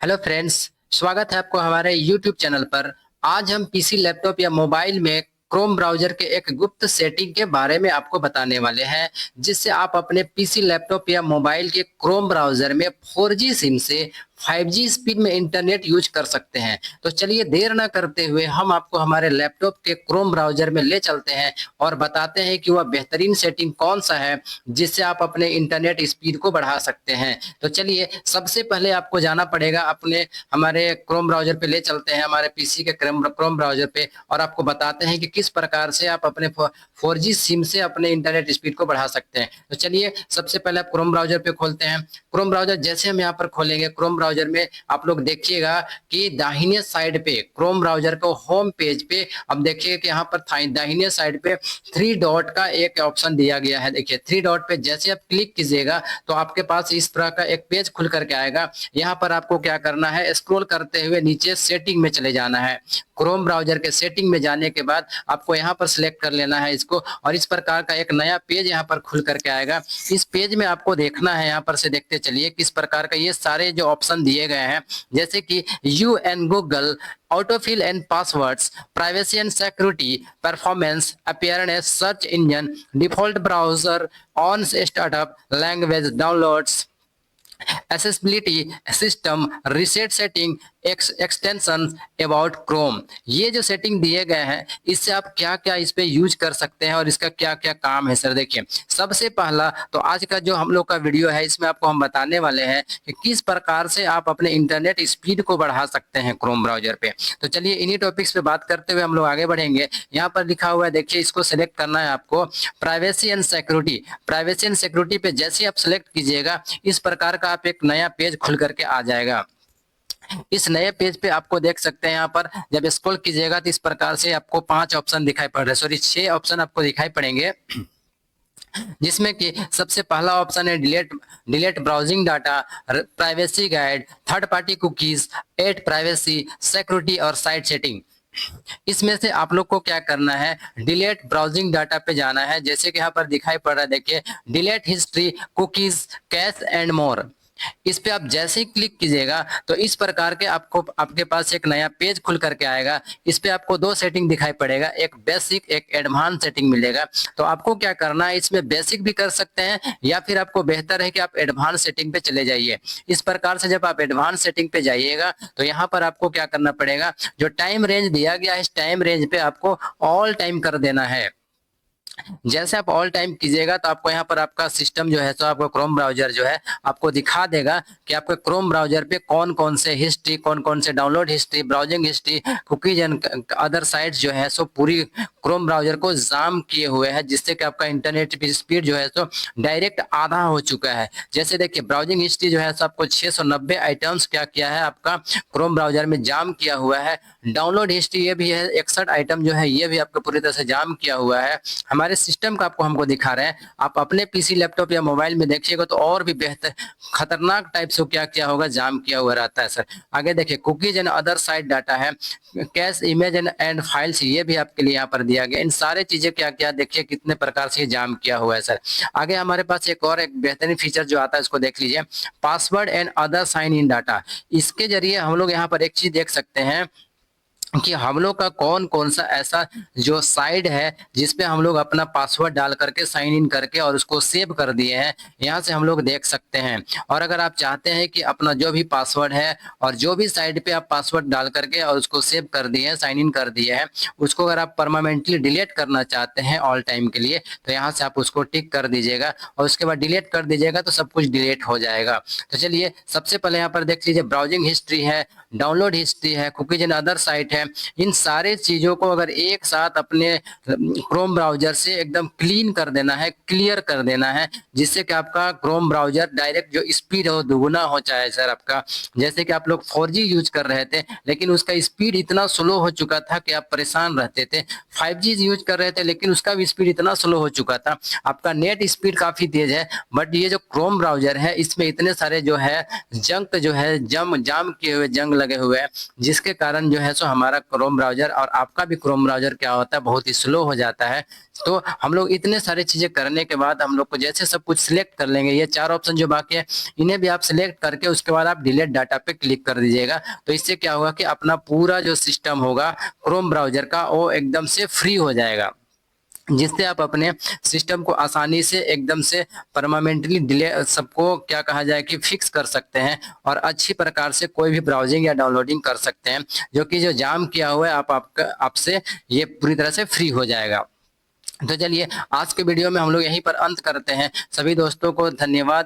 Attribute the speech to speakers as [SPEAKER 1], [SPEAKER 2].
[SPEAKER 1] Hello friends. स्वागत है आपको हमारे यूट्यूब चैनल पर। आज हम पीसी, लैपटॉप या मोबाइल में क्रोम ब्राउजर के एक गुप्त सेटिंग के बारे में आपको बताने वाले हैं, जिससे आप अपने पीसी, लैपटॉप या मोबाइल के क्रोम ब्राउजर में 4G सिम से 5G स्पीड में इंटरनेट यूज कर सकते हैं। तो चलिए देर ना करते हुए हम आपको हमारे लैपटॉप के क्रोम ब्राउजर में ले चलते हैं और बताते हैं कि वह बेहतरीन सेटिंग कौन सा है जिससे आप अपने इंटरनेट स्पीड को बढ़ा सकते हैं। तो चलिए सबसे पहले आपको जाना पड़ेगा अपने हमारे क्रोम ब्राउजर पे, ले चलते हैं हमारे पीसी के क्रोम ब्राउजर पे और आपको बताते हैं कि किस प्रकार से आप अपने 4G सिम से अपने इंटरनेट स्पीड को बढ़ा सकते हैं। तो चलिए सबसे पहले आप क्रोम ब्राउजर पे खोलते हैं। क्रोम ब्राउजर जैसे हम यहाँ पर खोलेंगे, क्रोम ब्राउजर में आप लोग देखिएगा कि दाहिने साइड पे क्रोम ब्राउजर को होम पेज पे अब देखिए कि यहाँ पर दाहिने साइड पे 3 डॉट का एक ऑप्शन दिया गया है। देखिए 3 डॉट पे जैसे आप क्लिक कीजिएगा तो आपके पास इस तरह का एक पेज खुल करके आएगा। यहाँ पर आपको क्या करना है, स्क्रॉल करते हुए नीचे सेटिंग में चले जाना है। क्रोम ब्राउजर के सेटिंग में जाने के बाद आपको यहाँ पर सिलेक्ट कर लेना है इसको, और इस प्रकार का एक नया पेज यहाँ पर खुल करके आएगा। इस पेज में आपको देखना है, यहाँ पर से देखते चलिए किस प्रकार का ये सारे जो ऑप्शन दिए गए हैं, जैसे कि you and Google, autofill and passwords, privacy and security, performance, appearance, search engine, default browser, on startup, language, downloads, accessibility, system, reset setting, extension, about Chrome. ये जो सेटिंग दिए गए हैं इससे आप क्या क्या इस पे यूज कर सकते हैं और इसका क्या क्या काम है सर। देखिए सबसे पहला तो आज का जो हम लोग का वीडियो है इसमें आपको हम बताने वाले हैं कि किस प्रकार से आप अपने इंटरनेट स्पीड को बढ़ा सकते हैं क्रोम ब्राउजर पे। तो चलिए इन्हीं टॉपिक्स पे बात करते हुए हम लोग आगे बढ़ेंगे। यहाँ पर लिखा हुआ है, देखिए इसको सिलेक्ट करना है आपको, privacy and security. Privacy and security पे जैसे आप सिलेक्ट कीजिएगा इस प्रकार का आप एक नया पेज खुल करके आ जाएगा। इस नए पेज पे आपको देख सकते हैं, यहाँ पर जब स्क्रॉल कीजिएगा तो इस प्रकार से आपको 5 ऑप्शन दिखाई पड़ रहे हैं, सॉरी 6 ऑप्शन आपको दिखाई पड़ेंगे, जिसमें कि सबसे पहला ऑप्शन है delete delete browsing data, privacy guide, third party cookies, ad privacy, security और साइट सेटिंग। इसमें से आप लोग को क्या करना है, डिलीट ब्राउजिंग डाटा पे जाना है। जैसे कि यहाँ पर दिखाई पड़ रहा है, देखिए delete history, cookies, cash and more. इस पे आप जैसे ही क्लिक कीजिएगा तो इस प्रकार के आपको आपके पास एक नया पेज खुल करके आएगा। इस पे आपको 2 सेटिंग दिखाई पड़ेगा, एक बेसिक एक एडवांस सेटिंग मिलेगा। तो आपको क्या करना है, इसमें बेसिक भी कर सकते हैं या फिर आपको बेहतर है कि आप एडवांस सेटिंग पे चले जाइए। इस प्रकार से जब आप एडवांस सेटिंग पे जाइएगा तो यहाँ पर आपको क्या करना पड़ेगा, जो टाइम रेंज दिया गया है इस टाइम रेंज पे आपको ऑल टाइम कर देना है। जैसे आप ऑल टाइम कीजिएगा तो आपको यहाँ पर आपका सिस्टम जो है, तो आपका क्रोम ब्राउजर जो है आपको दिखा देगा कि आपके क्रोम ब्राउजर पे कौन कौन से हिस्ट्री, कौन कौन से download history, browsing history, cookies and other sites जो है सो पूरी क्रोम ब्राउजर को जाम किए हुए हैं, जिससे कि आपका इंटरनेट स्पीड जो है सो डायरेक्ट आधा हो चुका है। जैसे देखिए ब्राउजिंग हिस्ट्री जो है सो आपको 690 आइटम्स क्या किया है आपका क्रोम ब्राउजर में जाम किया हुआ है। डाउनलोड हिस्ट्री ये भी है 61 आइटम जो है ये भी आपको पूरी तरह से जाम किया हुआ है। हमारे सिस्टम का आपको हमको दिखा रहे हैं, आप अपने पीसी, लैपटॉप या मोबाइल में देखिएगा तो और भी बेहतर खतरनाक टाइप से क्या क्या होगा, जाम किया हुआ रहता है सर। आगे देखिए cookies and other site data है, कैश, इमेज एंड फाइल्स, ये भी आपके लिए यहाँ पर दिया गया। इन सारे चीजें क्या क्या देखिए कितने प्रकार से जाम किया हुआ है सर। आगे हमारे पास एक और एक बेहतरीन फीचर जो आता है इसको देख लीजिए, password and other sign in data. इसके जरिए हम लोग यहाँ पर एक चीज देख सकते हैं कि हम लोग का कौन कौन सा ऐसा जो साइट है जिसपे हम लोग अपना पासवर्ड डाल करके साइन इन करके और उसको सेव कर दिए हैं, यहाँ से हम लोग देख सकते हैं। और अगर आप चाहते हैं कि अपना जो भी पासवर्ड है और जो भी साइट पे आप पासवर्ड डाल करके और उसको सेव कर दिए हैं, साइन इन कर दिए हैं, उसको अगर आप परमानेंटली डिलीट करना चाहते हैं ऑल टाइम के लिए तो यहाँ से आप उसको टिक कर दीजिएगा और उसके बाद डिलीट कर दीजिएगा तो सब कुछ डिलीट हो जाएगा। तो चलिए सबसे पहले यहाँ पर देख लीजिए, ब्राउजिंग हिस्ट्री है, डाउनलोड हिस्ट्री है, कुकीज एंड अदर साइट है। इन सारे चीजों को अगर एक साथ अपने क्रोम ब्राउजर से एकदम क्लीन कर देना है, क्लियर कर देना है, जिससे कि आपका क्रोम ब्राउजर डायरेक्ट जो स्पीड हो दुगुना हो जाए सर आपका। जैसे कि आप लोग 4G यूज कर रहे थे लेकिन उसका स्पीड इतना स्लो हो चुका था कि आप परेशान रहते थे, 5G यूज कर रहे थे लेकिन उसका भी स्पीड इतना स्लो हो चुका था। आपका नेट स्पीड काफी तेज है, बट ये जो क्रोम ब्राउजर है इसमें इतने सारे जो है जंक जो है जाम किए हुए जंग लगे हुए हैं, जिसके कारण जो है सो हमारा क्रोम ब्राउजर और आपका भी क्रोम ब्राउजर क्या होता है, बहुत ही स्लो हो जाता है। तो हम लोग इतने सारी चीजें करने के बाद हम लोग को जैसे सब कुछ सिलेक्ट कर लेंगे, ये 4 ऑप्शन जो बाकी है इन्हें भी आप सिलेक्ट करके उसके बाद आप डिलीट डाटा पे क्लिक कर दीजिएगा। तो इससे क्या होगा कि अपना पूरा जो सिस्टम होगा क्रोम ब्राउजर का वो एकदम से फ्री हो जाएगा, जिससे आप अपने सिस्टम को आसानी से एकदम से परमानेंटली डिले सबको क्या कहा जाए कि फिक्स कर सकते हैं और अच्छी प्रकार से कोई भी ब्राउजिंग या डाउनलोडिंग कर सकते हैं, जो कि जो जाम किया हुआ है आपसे ये पूरी तरह से फ्री हो जाएगा। तो चलिए आज के वीडियो में हम लोग यहीं पर अंत करते हैं। सभी दोस्तों को धन्यवाद।